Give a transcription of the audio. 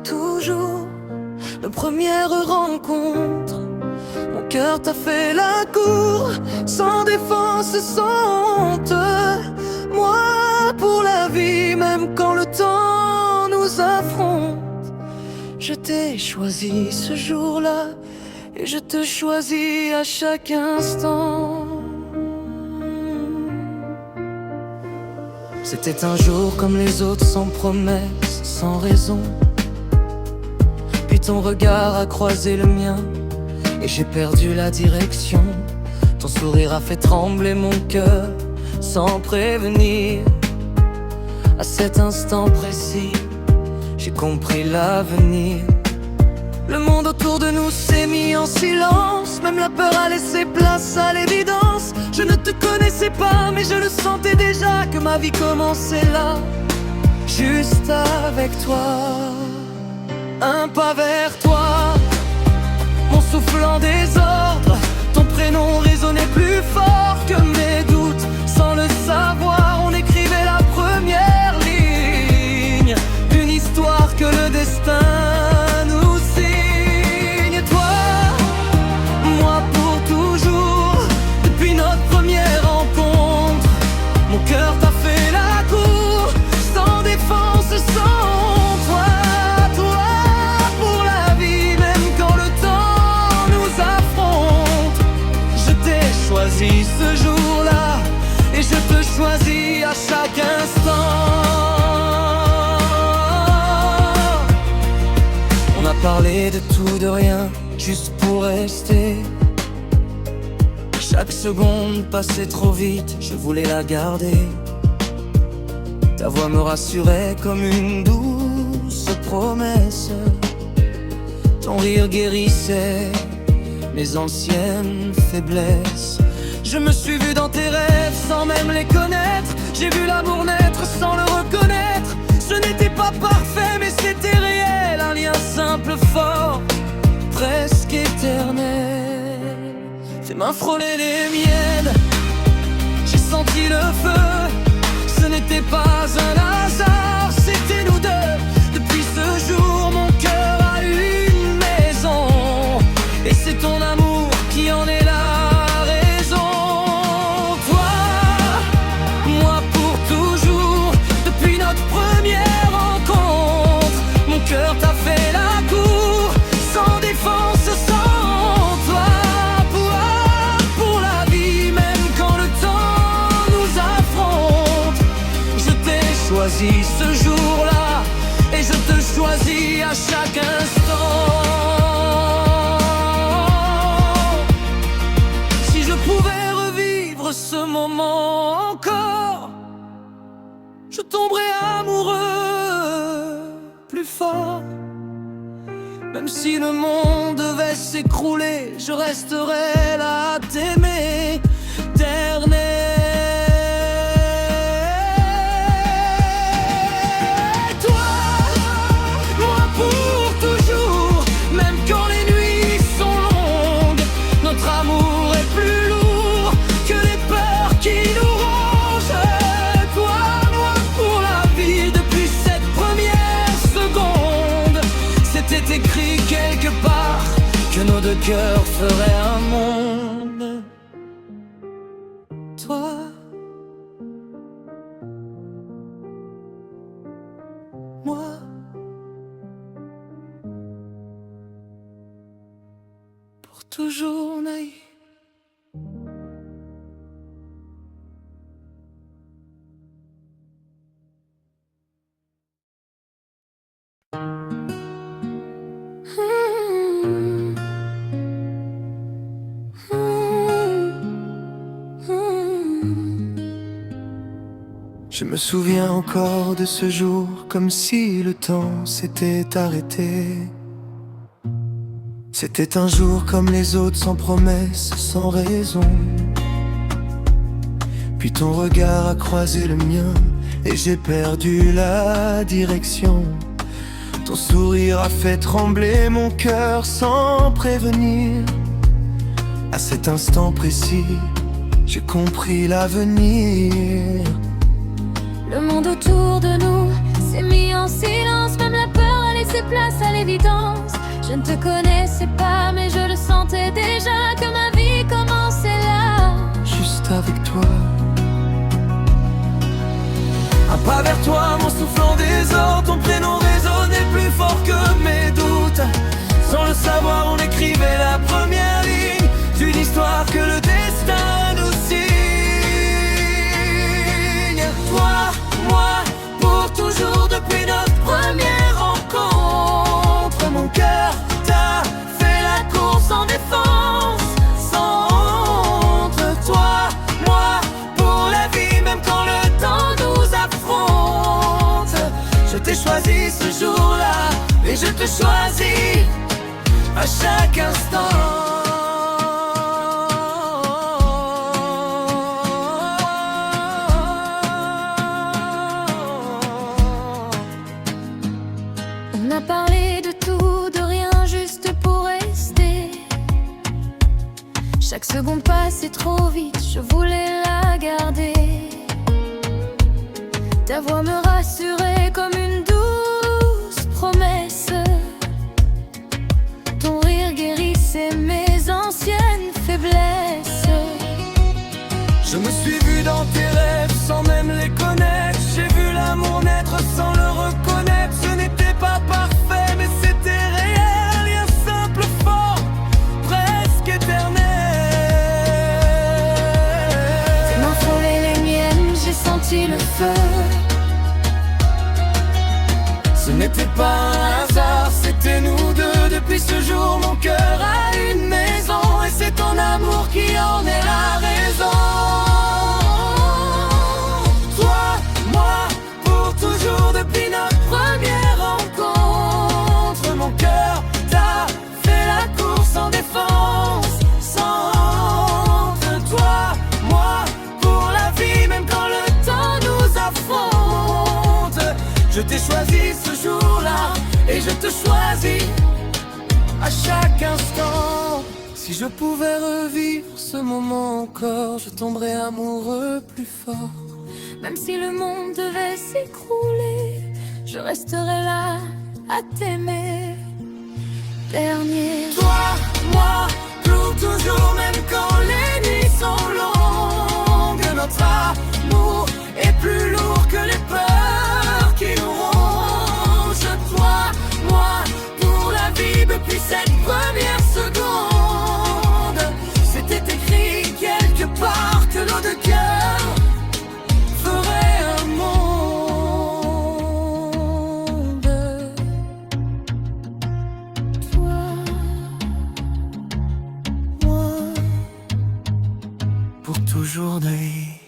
pour toujours. Nos premières rencontres, mon cœur t'a fait la cour, sans défense et sans honte. Moi pour la vie, même quand le temps nous affronte. Je t'ai choisi ce jour-là, et je te choisis à chaque instant. C'était un jour comme les autres, sans promesse, sans raison. Puis ton regard a croisé le mien, et j'ai perdu la direction. Ton sourire a fait trembler mon cœur, sans prévenir. À cet instant précis, j'ai compris l'avenir. Le monde autour de nous s'est mis en silence, même la peur a laissé place à l'évidence. Je ne te connaissais pas, mais je le sentais déjà, que ma vie commençait là, juste avec toi. Un pas vers toi, mon souffle en désordre. Ton prénom résonnait plus fort que mes doutes. Sans le savoir, on écrivait la première ligne, une histoire que le destin nous signe. Toi, moi pour toujours, depuis notre première rencontre. Mon cœur t'a fait la cour, sans défense, sans honte. Toi pour la vie, même quand le temps nous affronte. Je t'ai choisi ce jour-là, et je te choisis à chaque instant. On a parlé de tout, de rien, juste pour rester. Chaque seconde passait trop vite, je voulais la garder. Ta voix me rassurait comme une douce promesse. Ton rire guérissait mes anciennes faiblesses. Je me suis vu dans tes rêves sans même les connaître. J'ai vu l'amour naître sans le reconnaître. Ce n'était pas parfait mais c'était réel. Un lien simple, fort, presque éternel. Tes mains frôlaient les miennes, j'ai senti le feu. Ce n'était pas un hasard, c'était nous deux. Depuis ce jour, mon cœur a eu une maison, et c'est ton amour qui en est la raison. Toi, moi pour toujours, depuis notre première rencontre. Mon cœur t'a fait la cour, sans défense, sans honte. Toi, pour la vie, même quand le temps nous affronte. Je t'ai choisi ce jour-là, et je te choisis à chaque instant. Si je pouvais revivre ce moment encore, je tomberais amoureux plus fort. Même si le monde devait s'écrouler, je resterai là à t'aimer éternel. Toi, moi pour toujours, même quand les nuits sont longues. Notre amour est plus lourd que les peurs qui nous rongent. Toi, moi pour la vie, depuis cette première seconde. C'était écrit quelque part que nos deux cœurs feraient un monde. Toi, moi, pour toujours naïf. Je me souviens encore de ce jour, comme si le temps s'était arrêté. C'était un jour comme les autres, sans promesse, sans raison. Puis ton regard a croisé le mien, et j'ai perdu la direction. Ton sourire a fait trembler mon cœur sans prévenir. À cet instant précis, j'ai compris l'avenir. Le monde autour de nous s'est mis en silence, même la peur a laissé laisser place à l'évidence. Je ne te connaissais pas, mais je le sentais déjà que ma vie commençait là. Juste avec toi. Un pas vers toi, mon souffle en désordre. Ton prénom résonnait plus fort que mes doutes. Sans le savoir, on écrivait la première ligne d'une histoire que le destin nous signe. Toi, moi, pour toujours depuis notre première rencontre. Mon cœur t'a fait la course en défense, sans honte. Toi, moi, pour la vie, même quand le temps nous affronte. Je t'ai choisi ce jour-là, et je te choisis à chaque instant. On a parlé de tout, de rien, juste pour rester. Chaque seconde passait trop vite, je voulais la garder. Ta voix me rassurait comme une douce promesse. Ton rire guérissait mes anciennes faiblesses. Je me suis vu dans tes rêves sans même les connaître. J'ai vu l'amour naître sans le reconnaître. Ce n'était pas parfait mais c'était réel. Rien simple, fort, presque éternel. Tes mains frôlaient les miennes, j'ai senti le feu. Ce n'était pas un hasard, c'était nous deux. Depuis ce jour mon cœur a une maison. Et c'est ton amour qui en est la raison. Toi, moi, pour toujours depuis notre première rencontre. Mon cœur t'a fait la course en défense, sans honte. Toi, moi, pour la vie, même quand le temps nous affronte. Je t'ai choisi ce jour-là, et je te choisis à chaque instant. Si je pouvais revivre ce moment encore, je tomberais amoureux plus fort. Même si le monde devait s'écrouler, je resterai là à t'aimer. Dernier. Toi, moi, pour toujours, même quand les nuits sont longues. Notre amour est plus lourd que les peurs qui nous rongent. Toi, moi, pour la vie depuis cette première seconde. C'était écrit quelque part que nos deux cœurs feraient un monde. Toi, Pour toujours de vie.